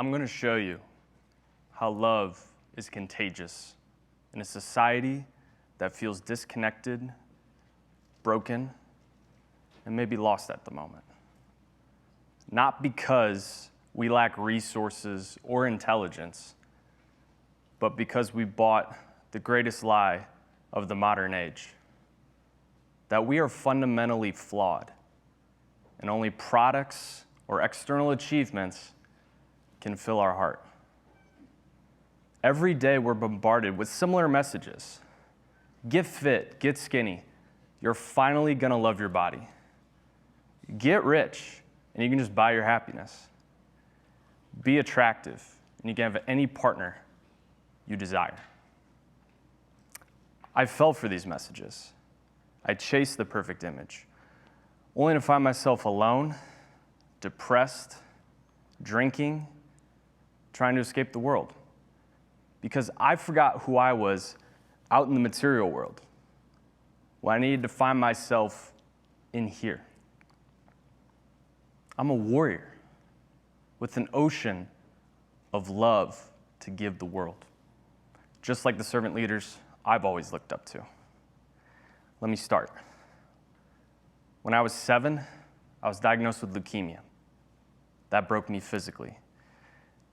I'm going to show you how love is contagious in a society that feels disconnected, broken, and maybe lost at the moment. Not because we lack resources or intelligence, but because we bought the greatest lie of the modern age, that we are fundamentally flawed, and only products or external achievements can fill our heart. Every day we're bombarded with similar messages. Get fit, get skinny. You're finally gonna love your body. Get rich, and you can just buy your happiness. Be attractive, and you can have any partner you desire. I fell for these messages. I chased the perfect image, only to find myself alone, depressed, drinking, trying to escape the world. Because I forgot who I was out in the material world, when I needed to find myself in here. I'm a warrior with an ocean of love to give the world, just like the servant leaders I've always looked up to. Let me start. When I was 7, I was diagnosed with leukemia. That broke me physically.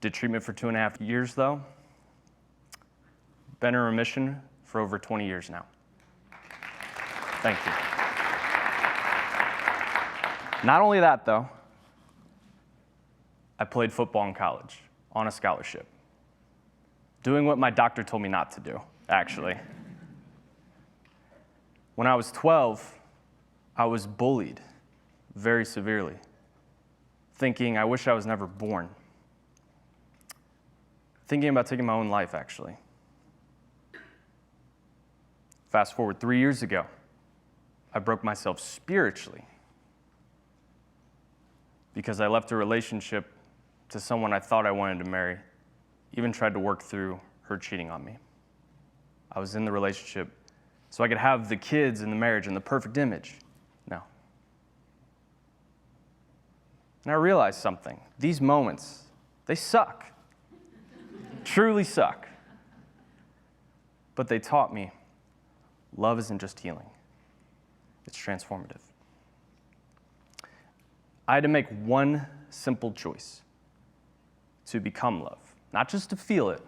Did treatment for 2.5 years, though. Been in remission for over 20 years now. Thank you. Not only that, though, I played football in college on a scholarship, doing what my doctor told me not to do, actually. When I was 12, I was bullied very severely, thinking I wish I was never born. Thinking about taking my own life, actually. Fast forward 3 years ago, I broke myself spiritually because I left a relationship to someone I thought I wanted to marry, even tried to work through her cheating on me. I was in the relationship so I could have the kids and the marriage and the perfect image. No. And I realized something. These moments, they suck. Truly suck. But they taught me love isn't just healing. It's transformative. I had to make one simple choice to become love. Not just to feel it,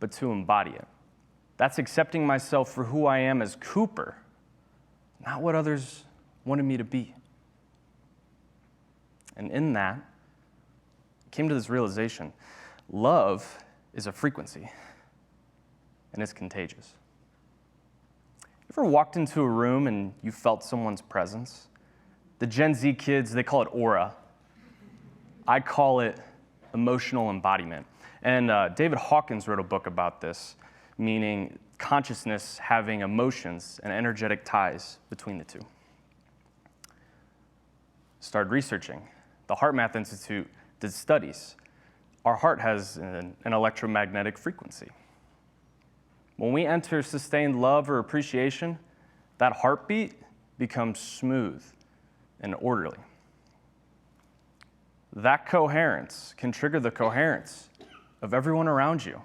but to embody it. That's accepting myself for who I am as Cooper, not what others wanted me to be. And in that, I came to this realization. Love is a frequency, and it's contagious. You ever walked into a room and you felt someone's presence? The Gen Z kids, they call it aura. I call it emotional embodiment. And David Hawkins wrote a book about this, meaning consciousness having emotions and energetic ties between the two. Started researching. The HeartMath Institute did studies. Our heart has an electromagnetic frequency. When we enter sustained love or appreciation, that heartbeat becomes smooth and orderly. That coherence can trigger the coherence of everyone around you.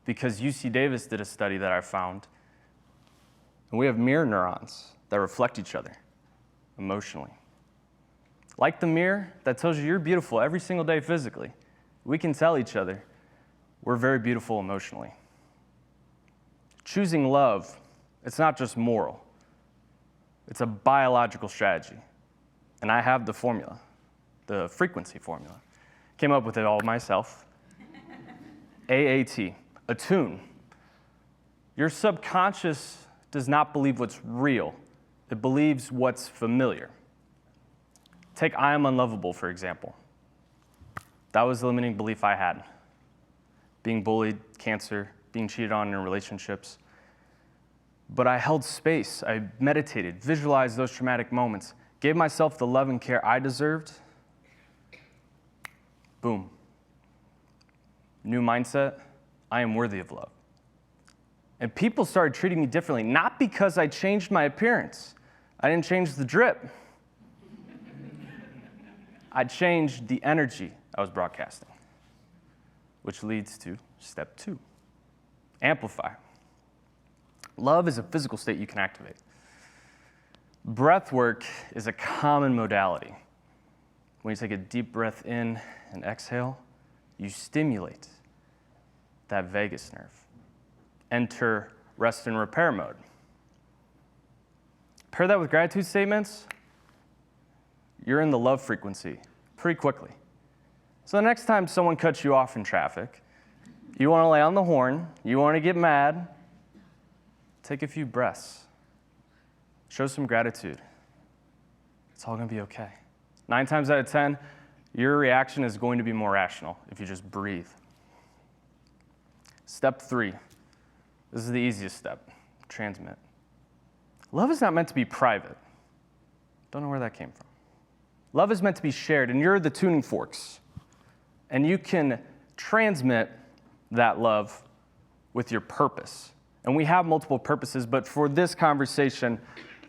Because UC Davis did a study that I found, and we have mirror neurons that reflect each other emotionally. Like the mirror that tells you you're beautiful every single day physically, we can tell each other we're very beautiful emotionally. Choosing love, it's not just moral. It's a biological strategy. And I have the formula, the frequency formula. Came up with it all myself. AAT, attune. Your subconscious does not believe what's real. It believes what's familiar. Take I am unlovable, for example. That was the limiting belief I had. Being bullied, cancer, being cheated on in relationships. But I held space. I meditated, visualized those traumatic moments, gave myself the love and care I deserved. Boom. New mindset. I am worthy of love. And people started treating me differently, not because I changed my appearance. I didn't change the drip. I changed the energy I was broadcasting, which leads to step 2, amplify. Love is a physical state you can activate. Breath work is a common modality. When you take a deep breath in and exhale, you stimulate that vagus nerve. Enter rest and repair mode. Pair that with gratitude statements, you're in the love frequency pretty quickly. So the next time someone cuts you off in traffic, you want to lay on the horn, you want to get mad, take a few breaths. Show some gratitude. It's all going to be okay. 9 times out of 10, your reaction is going to be more rational if you just breathe. Step 3. This is the easiest step. Transmit. Love is not meant to be private. Don't know where that came from. Love is meant to be shared, and you're the tuning forks. And you can transmit that love with your purpose. And we have multiple purposes, but for this conversation,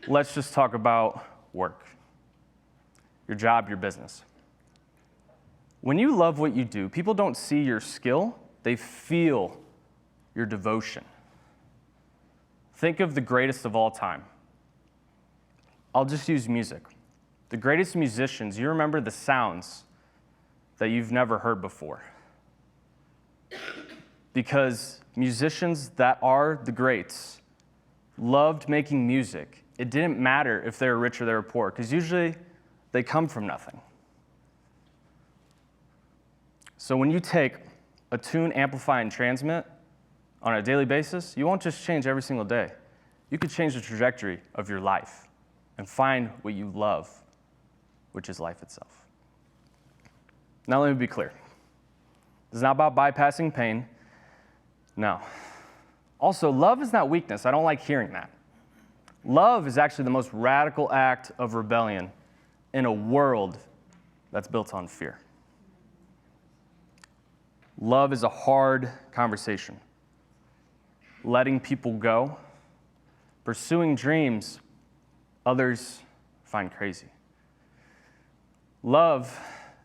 let's just talk about work. Your job, your business. When you love what you do, people don't see your skill, they feel your devotion. Think of the greatest of all time. I'll just use music. The greatest musicians, you remember the sounds that you've never heard before. Because musicians that are the greats loved making music. It didn't matter if they were rich or they were poor, because usually they come from nothing. So when you take a tune, amplify, and transmit on a daily basis, you won't just change every single day. You could change the trajectory of your life and find what you love, which is life itself. Now let me be clear. This is not about bypassing pain. No. Also, love is not weakness. I don't like hearing that. Love is actually the most radical act of rebellion in a world that's built on fear. Love is a hard conversation. Letting people go, pursuing dreams others find crazy. Love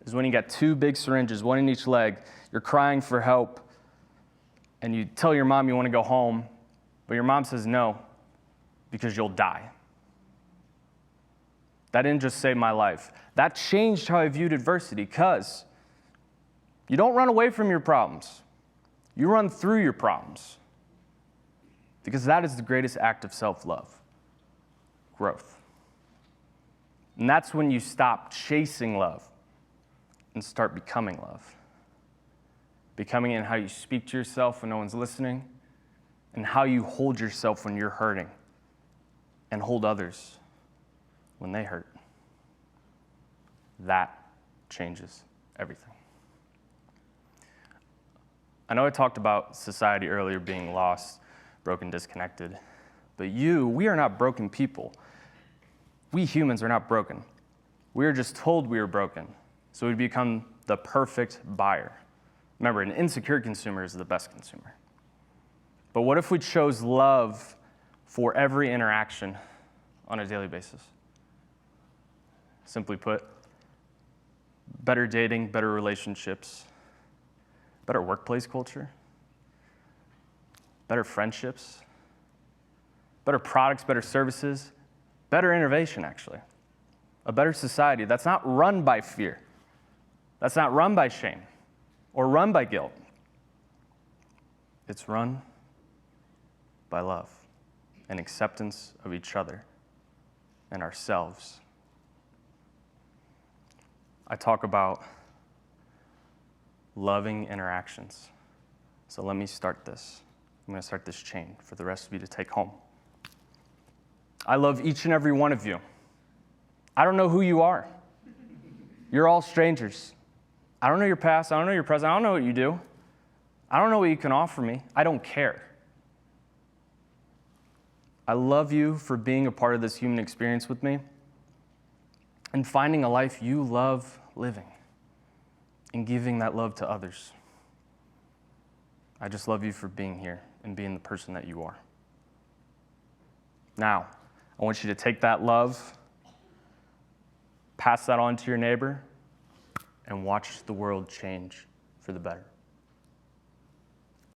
is when you got 2 big syringes, 1 in each leg, you're crying for help, and you tell your mom you want to go home, but your mom says no, because you'll die. That didn't just save my life. That changed how I viewed adversity, because you don't run away from your problems. You run through your problems. Because that is the greatest act of self-love, growth. And that's when you stop chasing love and start becoming love. Becoming in how you speak to yourself when no one's listening, and how you hold yourself when you're hurting, and hold others when they hurt. That changes everything. I know I talked about society earlier being lost, broken, disconnected, but we are not broken people. We humans are not broken. We are just told we are broken, so we become the perfect buyer. Remember, an insecure consumer is the best consumer. But what if we chose love for every interaction on a daily basis? Simply put, better dating, better relationships, better workplace culture, better friendships, better products, better services, better innovation, actually. A better society that's not run by fear, that's not run by shame, or run by guilt. It's run by love and acceptance of each other and ourselves. I talk about loving interactions. So let me start this. I'm going to start this chain for the rest of you to take home. I love each and every one of you. I don't know who you are. You're all strangers. I don't know your past. I don't know your present. I don't know what you do. I don't know what you can offer me. I don't care. I love you for being a part of this human experience with me and finding a life you love living and giving that love to others. I just love you for being here and being the person that you are. Now, I want you to take that love, pass that on to your neighbor, and watch the world change for the better.